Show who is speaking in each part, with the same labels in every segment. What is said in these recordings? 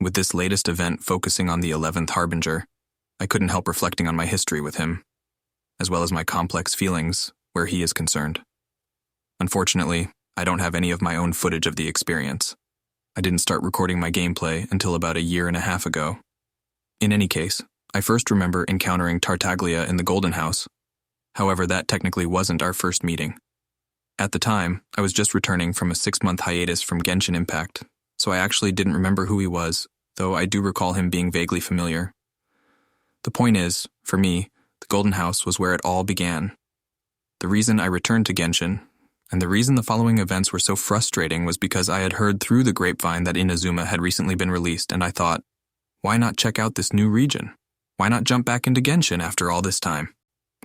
Speaker 1: With this latest event focusing on the 11th Harbinger, I couldn't help reflecting on my history with him, as well as my complex feelings where he is concerned. Unfortunately, I don't have any of my own footage of the experience. I didn't start recording my gameplay until about a year and a half ago. In any case, I first remember encountering Tartaglia in the Golden House. However, that technically wasn't our first meeting. At the time, I was just returning from a 6-month hiatus from Genshin Impact, so I actually didn't remember who he was, though I do recall him being vaguely familiar. The point is, for me, the Golden House was where it all began. The reason I returned to Genshin, and the reason the following events were so frustrating, was because I had heard through the grapevine that Inazuma had recently been released, and I thought, why not check out this new region? Why not jump back into Genshin after all this time?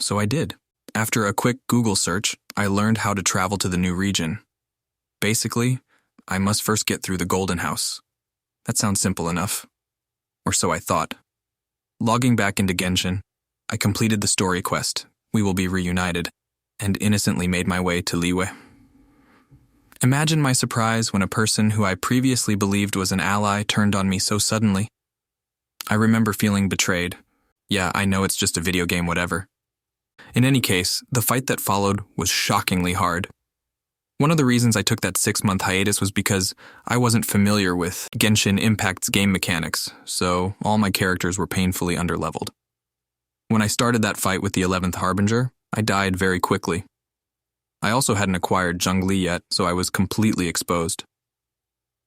Speaker 1: So I did. After a quick Google search, I learned how to travel to the new region. Basically, I must first get through the Golden House. That sounds simple enough. Or so I thought. Logging back into Genshin, I completed the story quest, We Will Be Reunited, and innocently made my way to Liyue. Imagine my surprise when a person who I previously believed was an ally turned on me so suddenly. I remember feeling betrayed. Yeah, I know it's just a video game, whatever. In any case, the fight that followed was shockingly hard. One of the reasons I took that 6-month hiatus was because I wasn't familiar with Genshin Impact's game mechanics, so all my characters were painfully underleveled. When I started that fight with the 11th Harbinger, I died very quickly. I also hadn't acquired Zhongli yet, so I was completely exposed.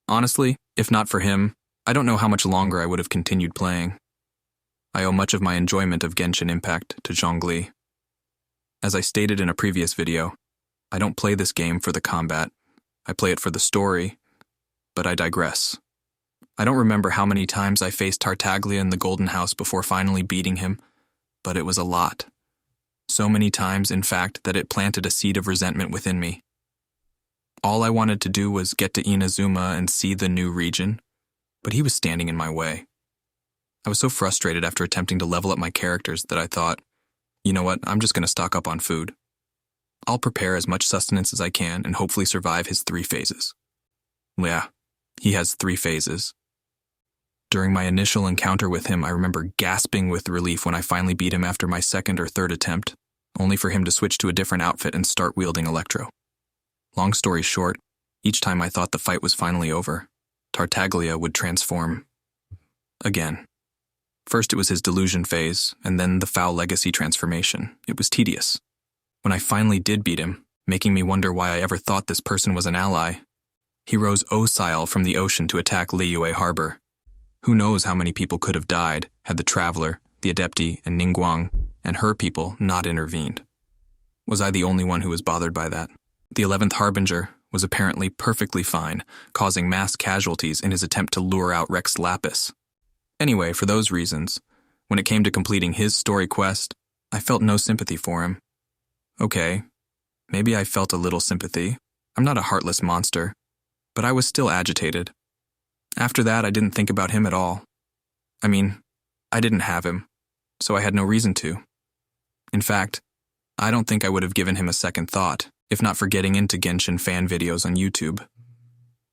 Speaker 1: Honestly, if not for him, I don't know how much longer I would have continued playing. I owe much of my enjoyment of Genshin Impact to Zhongli. As I stated in a previous video, I don't play this game for the combat. I play it for the story, but I digress. I don't remember how many times I faced Tartaglia in the Golden House before finally beating him, but it was a lot. So many times, in fact, that it planted a seed of resentment within me. All I wanted to do was get to Inazuma and see the new region, but he was standing in my way. I was so frustrated after attempting to level up my characters that I thought, you know what, I'm just going to stock up on food. I'll prepare as much sustenance as I can and hopefully survive his 3 phases. Yeah, he has 3 phases. During my initial encounter with him, I remember gasping with relief when I finally beat him after my 2nd or 3rd attempt, only for him to switch to a different outfit and start wielding Electro. Long story short, each time I thought the fight was finally over, Tartaglia would transform again. First it was his delusion phase, and then the foul legacy transformation. It was tedious. When I finally did beat him, making me wonder why I ever thought this person was an ally, he rose docile from the ocean to attack Liyue Harbor. Who knows how many people could have died had the Traveler, the Adepti, and Ningguang, and her people not intervened. Was I the only one who was bothered by that? The 11th Harbinger was apparently perfectly fine, causing mass casualties in his attempt to lure out Rex Lapis. Anyway, for those reasons, when it came to completing his story quest, I felt no sympathy for him. Okay, maybe I felt a little sympathy. I'm not a heartless monster, but I was still agitated. After that, I didn't think about him at all. I mean, I didn't have him, so I had no reason to. In fact, I don't think I would have given him a second thought, if not for getting into Genshin fan videos on YouTube.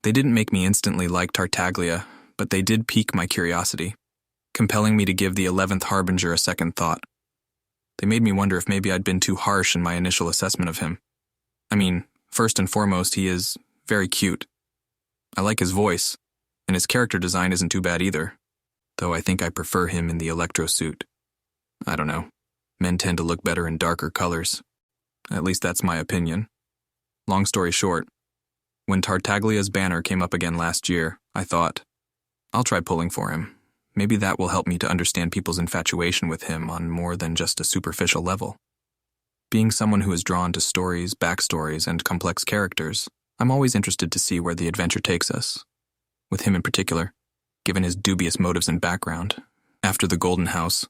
Speaker 1: They didn't make me instantly like Tartaglia, but they did pique my curiosity, compelling me to give the 11th Harbinger a second thought. They made me wonder if maybe I'd been too harsh in my initial assessment of him. I mean, first and foremost, he is very cute. I like his voice, and his character design isn't too bad either, though I think I prefer him in the Electro suit. I don't know. Men tend to look better in darker colors. At least that's my opinion. Long story short, when Tartaglia's banner came up again last year, I thought, I'll try pulling for him. Maybe that will help me to understand people's infatuation with him on more than just a superficial level. Being someone who is drawn to stories, backstories, and complex characters, I'm always interested to see where the adventure takes us. With him in particular, given his dubious motives and background. After the Golden House,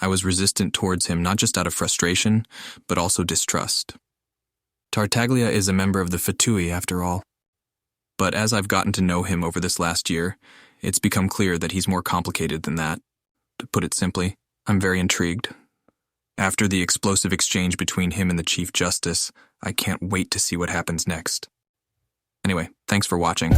Speaker 1: I was resistant towards him not just out of frustration, but also distrust. Tartaglia is a member of the Fatui after all. But as I've gotten to know him over this last year, it's become clear that he's more complicated than that. To put it simply, I'm very intrigued. After the explosive exchange between him and the Chief Justice, I can't wait to see what happens next. Anyway, thanks for watching.